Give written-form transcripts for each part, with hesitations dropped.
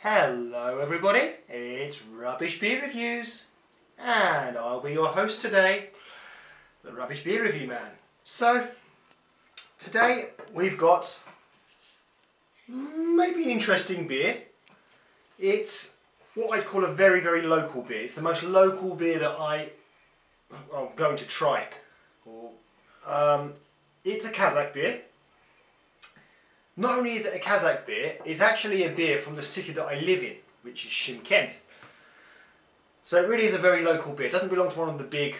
Hello everybody, it's Rubbish Beer Reviews and I'll be your host today, the Rubbish Beer Review Man. So today we've got maybe an interesting beer. It's what I'd call a very local beer. It's the most local beer that I'm going to try. It's a Kazakh beer. Not only is it a Kazakh beer, it's actually a beer from the city that I live in, which is Shymkent. So it really is a very local beer. It doesn't belong to one of the big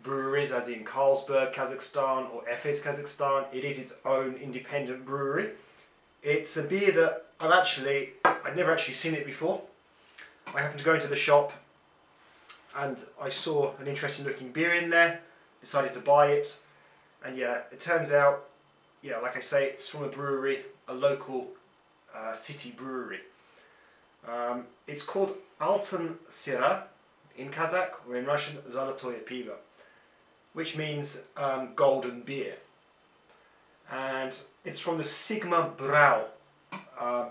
breweries, as in Carlsberg, Kazakhstan, or Efes, Kazakhstan. It is its own independent brewery. It's a beer that I'd never actually seen it before. I happened to go into the shop and I saw an interesting looking beer in there, decided to buy it, and yeah, it turns out, yeah, like I say, it's from a brewery, a local city brewery. It's called Altyn Syra in Kazakh, or in Russian, Zolotoye Pivo, which means golden beer. And it's from the Sigma Brau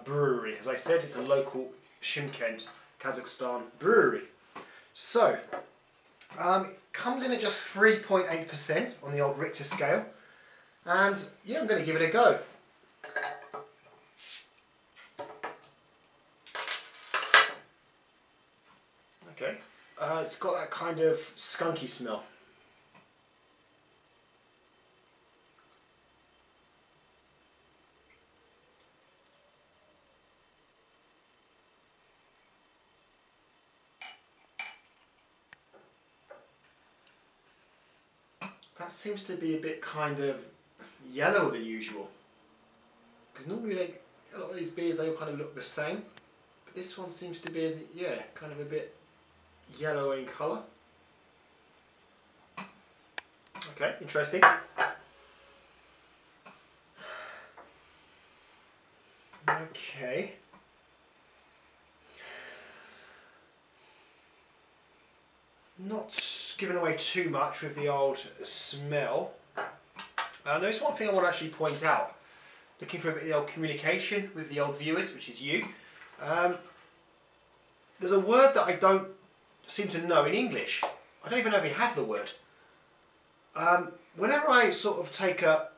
brewery. As I said, it's a local Shymkent, Kazakhstan brewery. So, it comes in at just 3.8% on the old Richter scale. And yeah, I'm going to give it a go. Okay, it's got that kind of skunky smell. That seems to be a bit kind of yellower than usual. Because normally a lot of these beers, they all kind of look the same. But this one seems to be, yeah, kind of a bit yellow in colour. Okay, interesting. Okay. Not giving away too much with the old smell. There's one thing I want to actually point out. Looking for a bit of the old communication with the old viewers, which is you. There's a word that I don't seem to know in English. I don't even know if we have the word. Whenever I sort of take a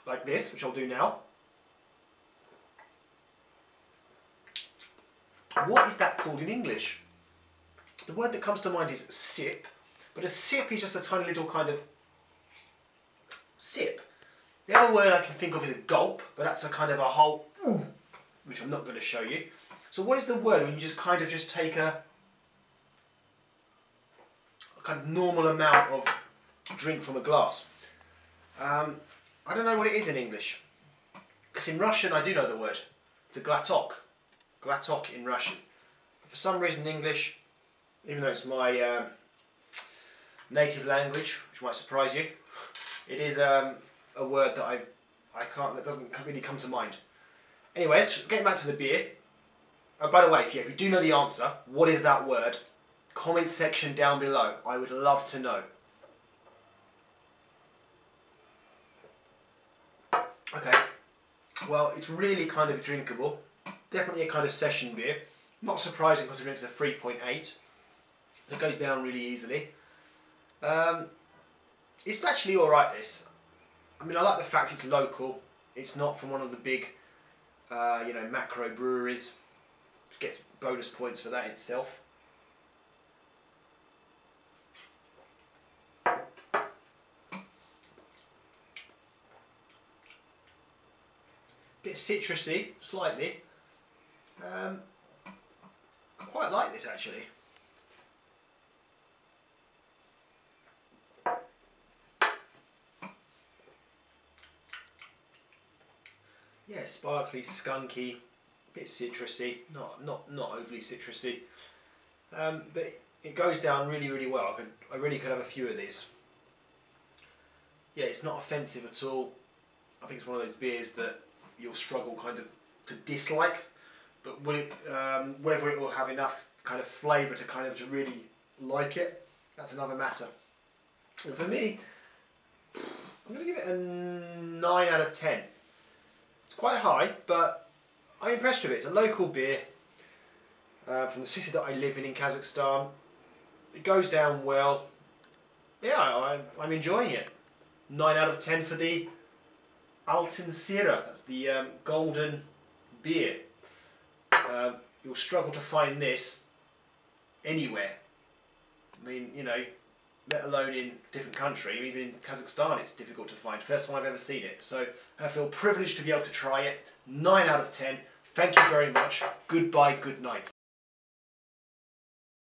like this, which I'll do now. What is that called in English? The word that comes to mind is sip, but a sip is just a tiny little kind of sip. The other word I can think of is a gulp, but that's a kind of a whole, which I'm not going to show you. So what is the word when you just kind of just take a kind of normal amount of drink from a glass? I don't know what it is in English. Because in Russian I do know the word. It's a glatok. Glatok in Russian. But for some reason in English, even though it's my native language, which might surprise you, it is a word that that doesn't really come to mind. Anyways, getting back to the beer. By the way, if you do know the answer, what is that word? Comment section down below. I would love to know. Okay, well, it's really kind of drinkable. Definitely a kind of session beer. Not surprising considering it's a 3.8. It goes down really easily. It's actually alright, this. I mean, I like the fact it's local. It's not from one of the big, macro breweries. Gets bonus points for that in itself. Bit citrusy, slightly. I quite like this actually. Yeah, sparkly, skunky, bit citrusy, not overly citrusy, but it goes down really well. I really could have a few of these. Yeah, it's not offensive at all. I think it's one of those beers that you'll struggle kind of to dislike, but whether it will have enough kind of flavour to really like it, that's another matter. And for me, I'm going to give it a 9 out of 10. It's quite high, but I'm impressed with it. It's a local beer from the city that I live in Kazakhstan. It goes down well. Yeah, I'm enjoying it. 9 out of 10 for the Altyn Syra. That's the golden beer. You'll struggle to find this anywhere. I mean, you know, let alone in a different country. Even in Kazakhstan it's difficult to find. First time I've ever seen it. So I feel privileged to be able to try it. 9 out of 10. Thank you very much. Goodbye, good night.